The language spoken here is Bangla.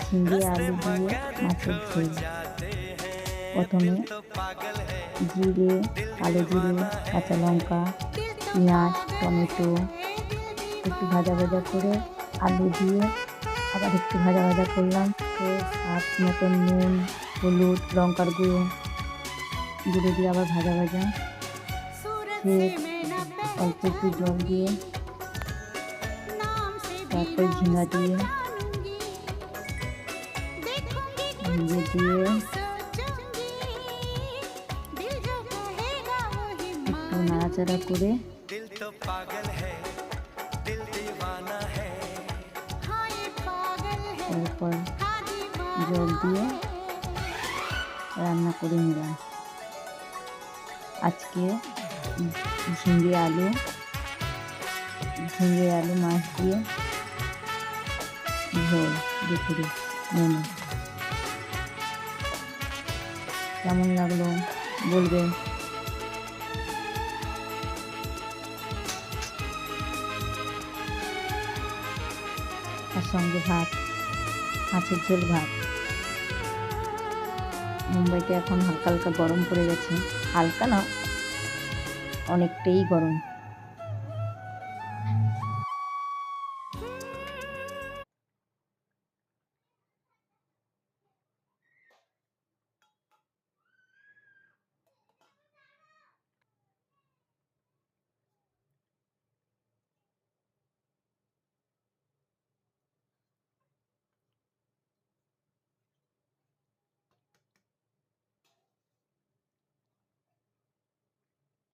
ঝিঙে আলু দিয়ে মাছের ঝোল। প্রথমে জিরে, কালো জিরে, কাঁচা লঙ্কা, পেঁয়াজ, টমেটো একটু ভাজা ভাজা করে আলু দিয়ে আবার একটু ভাজা ভাজা করলাম। তো স্বাদ মতন নুন, হলুদ, লঙ্কার গুঁড়ো দিয়ে আবার ভাজা ভাজা ফের অল্প একটু জল দিয়ে তারপর ঝিঙা দিয়ে একটু নাড়াচাড়া করে তারপর জল দিয়ে রান্না করে নিলাম। আজকে ঝিঙে আলু মাছ দিয়ে ঝোল দুপুরে মেনু। কেমন লাগলো বলবেন। তার সঙ্গে ভাত, মাছের ঝোল ভাত। মুম্বাইতে এখন হালকা হালকা গরম পড়ে গেছে, হালকা না অনেকটাই গরম।